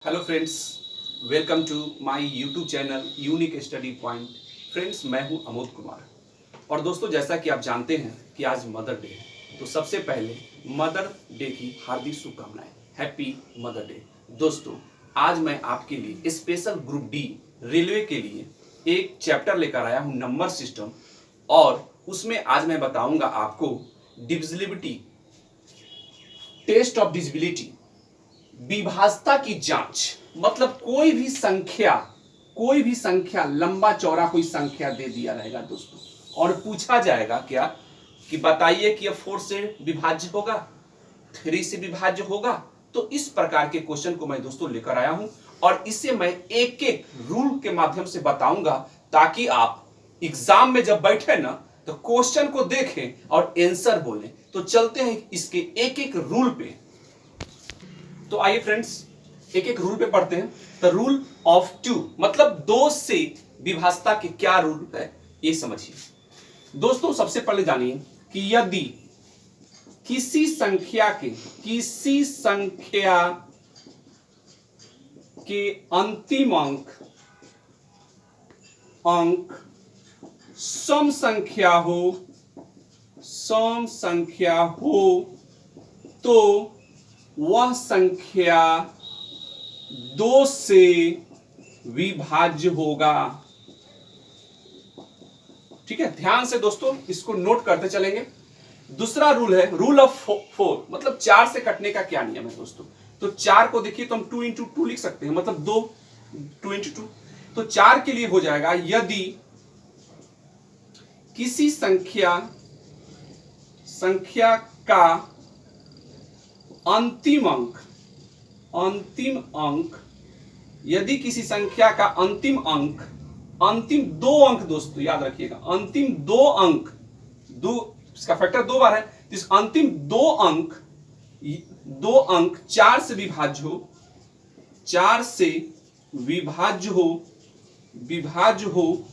Hello friends, welcome to my YouTube channel unique study point. Friends, मैं हूं अमोद कुमार। और दोस्तों, जैसा कि आप जानते हैं कि आज मदर डे है, तो सबसे पहले मदर डे की हार्दिक शुभकामनाएं। Happy mother day. दोस्तों, आज मैं आपके लिए स्पेशल ग्रुप डी रेलवे के लिए एक चैप्टर लेकर आया हूं, नंबर सिस्टम। और उसमें आज मैं बताऊंगा आपको डिविजिबिलिटी, टेस्ट ऑफ डिविजिबिलिटी, विभाज्यता की जांच। मतलब कोई भी संख्या लंबा चौड़ा कोई संख्या दे दिया रहेगा दोस्तों, और पूछा जाएगा क्या कि बताइए कि यह 4 से विभाज्य होगा, 3 से विभाज्य होगा। तो इस प्रकार के क्वेश्चन को मैं दोस्तों लेकर आया हूं, और इसे मैं एक एक रूल के माध्यम से बताऊंगा, ताकि आप एग्जाम में जब बैठे ना तो क्वेश्चन को देखें और आंसर बोलें। तो चलते हैं इसके एक एक रूल पे। तो आइए फ्रेंड्स, एक एक रूल पे पढ़ते हैं। द रूल ऑफ टू, मतलब दो से विभाज्यता के क्या रूल है ये समझिए। दोस्तों, सबसे पहले जानिए कि यदि किसी संख्या के अंतिम अंक सम संख्या हो तो वह संख्या 2 से विभाज्य होगा। ठीक है, ध्यान से दोस्तों इसको नोट करते चलेंगे। दूसरा रूल है रूल ऑफ 4, मतलब 4 से कटने का क्या नियम है दोस्तों। तो 4 को देखिए तो हम 2 इंटू 2 लिख सकते हैं, मतलब 2 इंटू 2। तो 4 के लिए हो जाएगा यदि किसी संख्या का अंतिम अंक, यदि किसी संख्या का अंतिम दो अंक, दोस्तों याद रखिएगा, अंतिम दो इसका फैक्टर 2 बार है, तो इस अंतिम दो अंक 4 से विभाज्य हो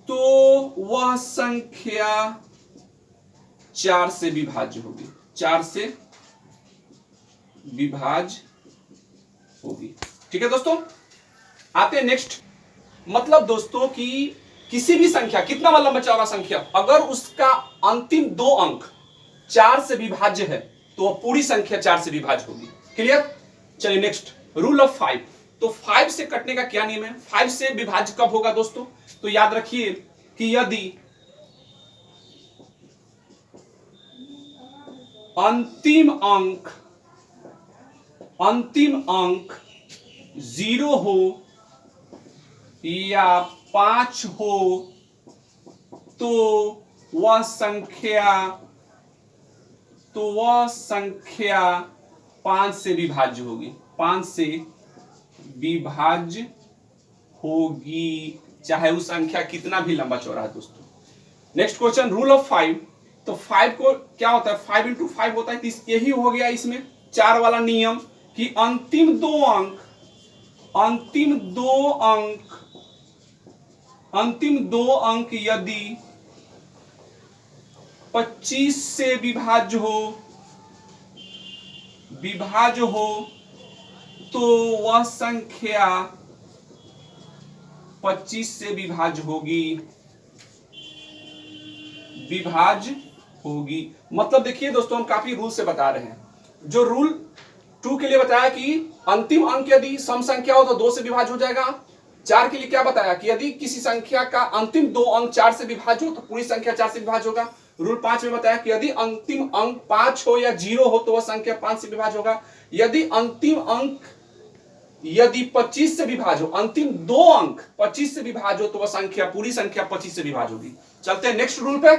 तो वह संख्या 4 से विभाज्य होगी, 4 से विभाज्य होगी। ठीक है दोस्तों, आते हैं नेक्स्ट। मतलब दोस्तों कि किसी भी संख्या, कितना मतलब लंबा चौड़ा संख्या, अगर उसका अंतिम दो अंक 4 से विभाज्य है तो वह पूरी संख्या 4 से विभाज्य होगी। क्लियर? चलिए नेक्स्ट, रूल ऑफ 5। तो 5 से कटने का क्या नियम है? 5 से विभाज्य कब होगा दोस्तों? तो याद रखिए कि यदि अंतिम अंक 0 हो या 5 हो तो वह संख्या 5 से विभाज्य होगी, 5 से विभाज्य होगी, चाहे उस संख्या कितना भी लंबा चौड़ा है दोस्तों। Next question, rule of 5। तो 5 को क्या होता है? 5 इंटू 5 होता है, तो यही हो गया इसमें 4 वाला नियम कि अंतिम दो अंक यदि 25 से विभाज्य हो तो वह संख्या 25 से विभाज्य होगी। मतलब देखिए दोस्तों, हम काफी रूल से बता रहे हैं। जो रूल 2 के लिए बताया कि अंतिम अंक यदि सम संख्या हो तो 2 से विभाज्य हो जाएगा। 4 के लिए क्या बताया कि यदि किसी संख्या का अंतिम दो अंक 4 से विभाज्य हो तो पूरी संख्या 4 से विभाज्य होगा। रूल 5 में बताया कि यदि अंतिम अंक 5 हो या 0 हो तो वह संख्या 5 से विभाज्य होगा। यदि अंतिम अंक 25 से विभाज्य हो, अंतिम दो अंक 25 से विभाज्य हो तो वह पूरी संख्या 25 से विभाज्य होगी। चलते हैं नेक्स्ट रूल पे।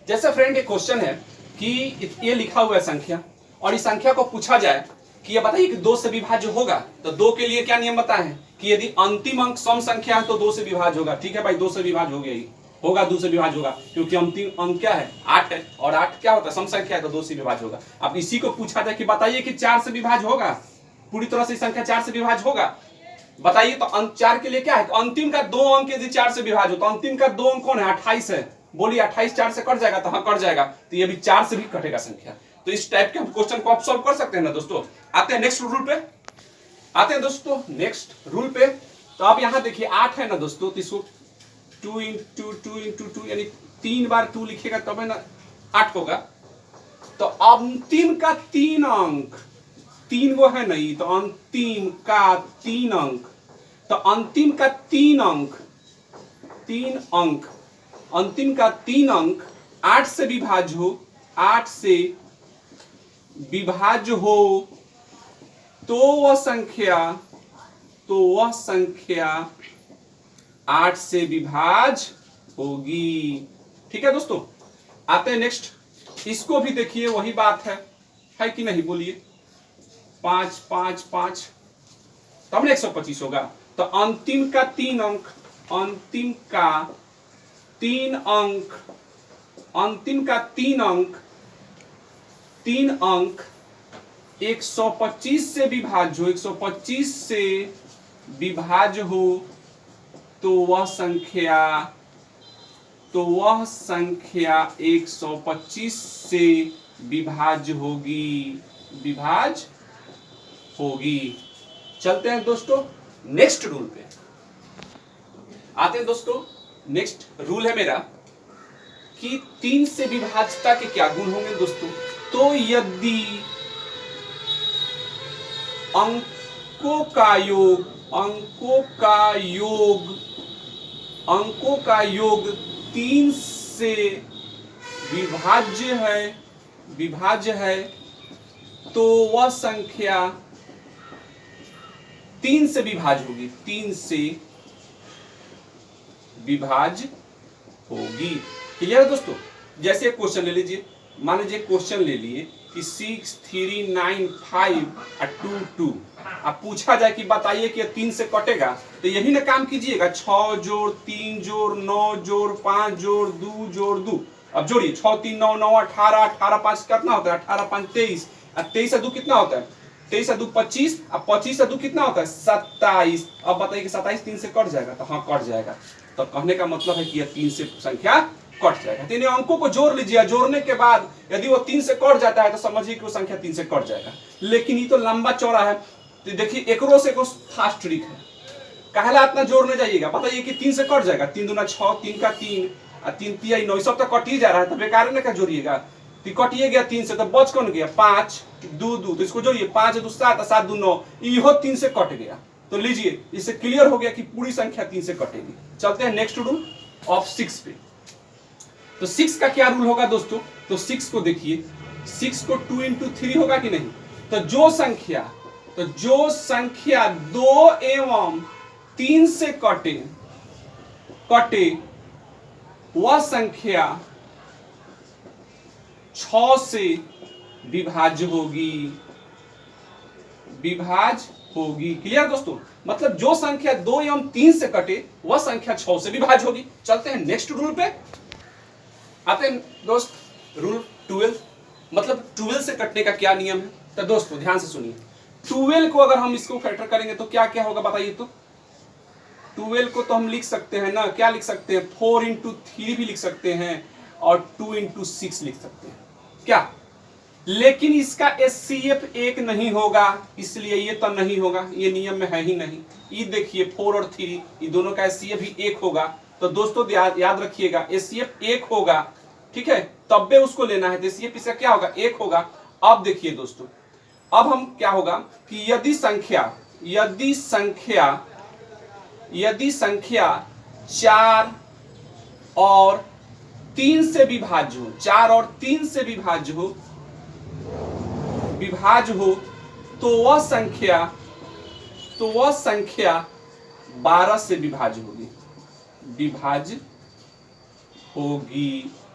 जैसे फ्रेंड एक क्वेश्चन है कि ये लिखा हुआ है संख्या, और इस संख्या को पूछा जाए कि ये बताइए कि 2 से विभाज्य होगा, तो 2 के लिए क्या नियम बताए हैं कि यदि अंतिम अंक सम संख्या है तो 2 से विभाज्य होगा। ठीक है भाई, 2 से विभाज्य हो गया, ही होगा, 2 से विभाज्य होगा, क्योंकि अंतिम अंक क्या है? 8 है, और 8 क्या होता है? सम संख्या है, तो 2 से विभाज्य होगा। अब इसी को पूछा जाए कि बताइए कि 4 से विभाज्य होगा, पूरी तरह से संख्या 4 से विभाज्य होगा, बताइए। तो अंक 4 के लिए क्या है? तो अंतिम का दो अंक यदि 4 से विभाज्य हो तो अंतिम का दो अंक कौन है? 28 है। बोलिए 28 4 से कट जाएगा? तो हाँ कट जाएगा, तो ये भी 4 से भी कटेगा संख्या। तो इस टाइप के हम क्वेश्चन को आप सॉल्व कर सकते हैं ना दोस्तों। आते हैं नेक्स्ट रूल पे। आते हैं दोस्तों नेक्स्ट रूल पे। तो अब यहाँ देखिए 8 है ना दोस्तों, तो इसको 2 इंटू 2 यानी 3 बार 2 लिखेगा तब है ना 8 होगा। तो अंतिम का 3 अंक, 3 गो है नहीं, तो अंतिम का 3 अंक, तो अंतिम का 3 अंक, 3 अंक, अंतिम का 3 अंक 8 से विभाज्य हो, 8 से विभाज्य हो, तो वह संख्या 8 से विभाज्य होगी। ठीक है दोस्तों, आते हैं नेक्स्ट। इसको भी देखिए वही बात है कि नहीं बोलिए। 5 5 5 तब ना 125 होगा। तो अंतिम का 3 अंक, अंतिम का 3 अंक, अंतिम का 3 अंक, 3 अंक 125 से विभाज्य हो, 125 से विभाज्य हो, तो वह संख्या 125 से विभाज्य होगी, चलते हैं दोस्तों नेक्स्ट रूल पे। आते हैं दोस्तों, नेक्स्ट रूल है मेरा कि 3 से विभाज्यता के क्या गुण होंगे दोस्तों। तो यदि अंकों का योग 3 से विभाज्य है, तो वह संख्या 3 से विभाज्य होगी, 3 से विभाज्य होगी। क्लियर है दोस्तों। जैसे क्वेश्चन ले लीजिए, मान लीजिए क्वेश्चन ले लिए कि 6 3 9 5 और 2 2। अब पूछा जाए कि बताइए कि 3 से कटेगा, तो यही ना काम कीजिएगा। 6 जोड़ 3 जोड़ 9 जोड़ 5 जोड़ 2 जोड़ 2। अब जोड़िए 6 3 9 9 18, 18 5 कितना होता है, 18 5 23, और 23 से 2 कितना होता है, 23 से 2 25, और 25 से 2 कितना होता है 27। अब बताइए कि 27 3 से कट जाएगा, तो हाँ कट जाएगा। तो कहने का मतलब है कि यह 3 से संख्या कट जाएगा। तो इन अंकों को जोड़ लीजिए, जोड़ने के बाद यदि वो 3 से कट जाता है तो समझिए कि वो संख्या 3 से कट जाएगा। लेकिन ये तो लंबा चौड़ा है, तो देखिए एकरो से फास्ट ट्रिक है। कहला इतना जोड़ने जाइएगा, बताइए कि 3 से कट जाएगा, 3 दूना 6, 3 का 3 और 3 तिया 9, सब तो कट ही जा रहा है, तो बेकार में क्या जोड़िएगा। तो कटिए गया 3 से, तो बच कौन गया 5 2 2, तो इसको जोड़िए 5 2 7 7 2 9, इहो 3 से कट गया। तो लीजिए, इससे क्लियर हो गया कि पूरी संख्या 3 से कटेगी। चलते हैं नेक्स्ट रूल ऑफ 6 पे। तो 6 का क्या रूल होगा दोस्तों। तो 6 को देखिए, 6 को 2 इंटू 3 होगा कि नहीं। तो जो संख्या 2 एवं 3 से कटे वह संख्या 6 से विभाज्य होगी। क्लियर दोस्तों। मतलब जो संख्या 2 एवं 3 से कटे वह संख्या 6 से विभाज्य होगी। चलते हैं नेक्स्ट रूल पे। आते हैं दोस्त रूल 12। मतलब 12 से कटने का क्या नियम है। तो दोस्तों ध्यान से सुनिए, 12 को अगर हम इसको फैक्टर करेंगे तो क्या क्या होगा बताइए। तो 12 को तो हम लिख सकते हैं ना, क्या लिख सकते हैं, 4 इंटू 3 भी लिख सकते हैं और 2 इंटू 6 लिख सकते हैं क्या। लेकिन इसका HCF 1 नहीं होगा, इसलिए ये तो नहीं होगा, ये नियम में है ही नहीं। ये देखिए 4 और 3 ये दोनों का HCF भी 1 होगा। तो दोस्तों याद रखिएगा HCF 1 होगा, ठीक है, तब भी उसको लेना है। तो HCF इसका क्या होगा 1 होगा। अब देखिए दोस्तों, अब हम क्या होगा कि यदि संख्या 4 और 3 से विभाज्य हो, 4 और 3 से विभाज्य हो, तो वह संख्या 12 से विभाज्य होगी।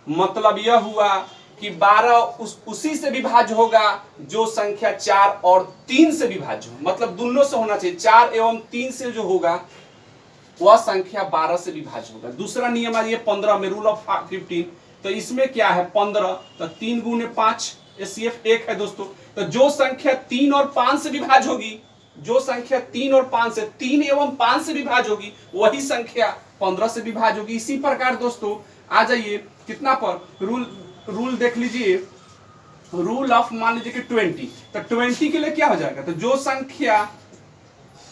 मतलब यह हुआ कि 12 उसी से विभाज्य होगा जो संख्या 4 और 3 से विभाज्य हो। मतलब दोनों से होना चाहिए, 4 एवं 3 से जो होगा वह संख्या 12 से विभाज्य होगा। दूसरा नियम है ये 15 में, रूल ऑफ 15। तो इसमें क्या है 15, तो 3 गुने 5, HCF 1 है दोस्तों। तो जो संख्या 3 और 5 से विभाज्य होगी, जो संख्या 3 और 5 से 3 एवं 5 से विभाज्य होगी, वही संख्या 15 से विभाज्य होगी। इसी प्रकार दोस्तों आ जाइए कितना पर, रूल देख लीजिए, रूल ऑफ मान लीजिए कि 20। तो 20 के लिए क्या हो जाएगा, तो जो संख्या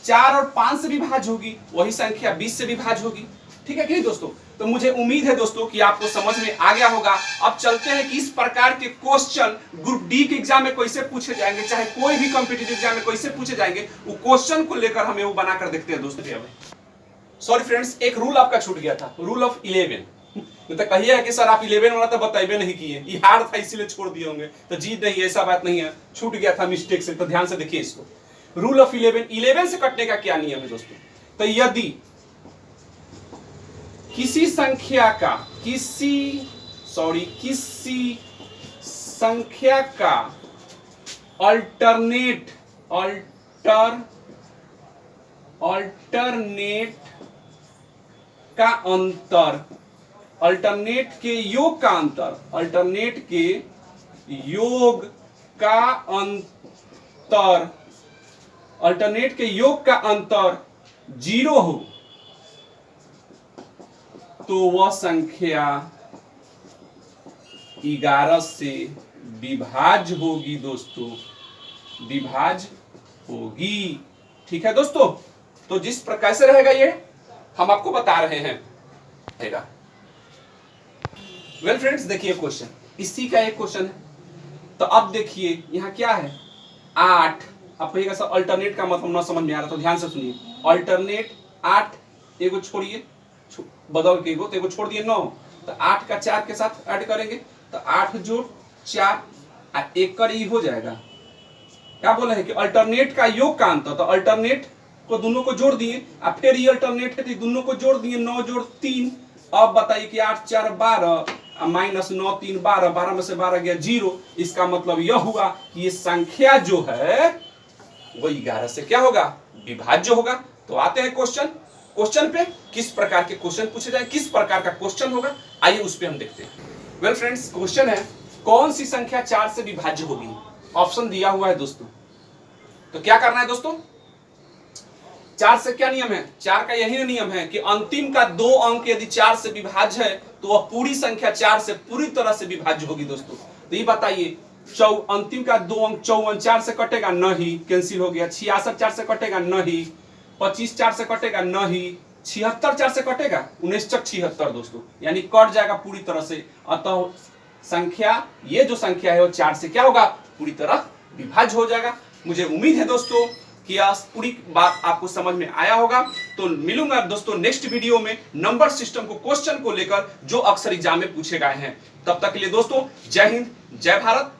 4 और 5 से विभाज्य होगी, वही संख्या 20 से विभाज्य होगी। ठीक है कि नहीं दोस्तों? तो मुझे उम्मीद है दोस्तों कि आपको समझ में आ गया होगा। अब चलते हैं कि इस प्रकार के क्वेश्चन ग्रुप डी के एग्जाम में कैसे पूछे जाएंगे, चाहे कोई भी कॉम्पिटिटिव एग्जाम में कैसे पूछे जाएंगे, वो क्वेश्चन को लेकर हमें वो बनाकर देखते हैं दोस्तों। सॉरी फ्रेंड्स, एक रूल आपका छूट गया था, रूल ऑफ 11। तो कहिए कि सर आप 11 वाला तो बताइए नहीं किए, ये हार्ड था इसीलिए छोड़ दिए होंगे। तो जी नहीं, ऐसा बात नहीं है, छूट गया था मिस्टेक से। तो ध्यान से देखिए इसको, रूल ऑफ 11 से कटने का क्या नियम है दोस्तों? तो यदि किसी संख्या का अल्टरनेट का अंतर, अल्टरनेट के योग का अंतर 0 हो, तो वह संख्या 11 से विभाज्य होगी दोस्तों, विभाज्य होगी। ठीक है दोस्तों? तो जिस प्रकार से रहेगा ये हम आपको बता रहे हैं। वेल फ्रेंड्स, देखिए क्वेश्चन, इसी का एक क्वेश्चन है। तो अब देखिए यहाँ क्या है, 8। आप कहिएगा सर अल्टरनेट का मतलब ना समझ में आ रहा, तो ध्यान से सुनिए। अल्टरनेट 8, एगो छोड़िए, बदल के एगो छोड़ दिए 9, तो 8 का 4 के साथ ऐड करेंगे, तो 8 जोड़ 4 और 1 कर ई हो जाएगा। क्या बोला है कि अल्टरनेट का योग का अंतर, तो अल्टरनेट को दोनों को जोड़ दिए, और फिर ये अल्टरनेट है तो दोनों को जोड़ दिए, 9 जोड़ 3। अब बताइए कि 8 4 12 माइनस 9 3 12, 12 में से 12 गया 0। इसका मतलब यह हुआ कि ये संख्या जो है वो 11 से क्या होगा, विभाज्य होगा। तो आते हैं क्वेश्चन पे, किस प्रकार के क्वेश्चन पूछे जाए, किस प्रकार का क्वेश्चन होगा, आइए उस पे हम देखते हैं। वेल फ्रेंड्स, क्वेश्चन है कौन सी संख्या 4 से विभाज्य होगी। ऑप्शन दिया हुआ है दोस्तों। तो क्या करना है दोस्तों, 4 से क्या नियम है, 4 का यही नियम है कि अंतिम का 2 अंक यदि 4 से विभाज्य है तो वह पूरी संख्या 4 से पूरी तरह से विभाज्य होगी दोस्तों। तो ये बताइए, अंतिम का 2 अंक 54 4 से कटेगा नहीं, कैंसिल हो गया। 66 4 से कटेगा नहीं, 25 4 से कटेगा नहीं, 76 4 से कटेगा, 19 चक 76 दोस्तों, यानी कट जाएगा पूरी तरह से। अतः संख्या, ये जो संख्या है वो 4 से क्या होगा, पूरी तरह विभाज्य हो जाएगा। मुझे उम्मीद है दोस्तों कि आज पूरी बात आपको समझ में आया होगा। तो मिलूंगा दोस्तों नेक्स्ट वीडियो में नंबर सिस्टम को क्वेश्चन को लेकर जो अक्सर एग्जाम में पूछे गए हैं। तब तक के लिए दोस्तों जय हिंद, जय भारत।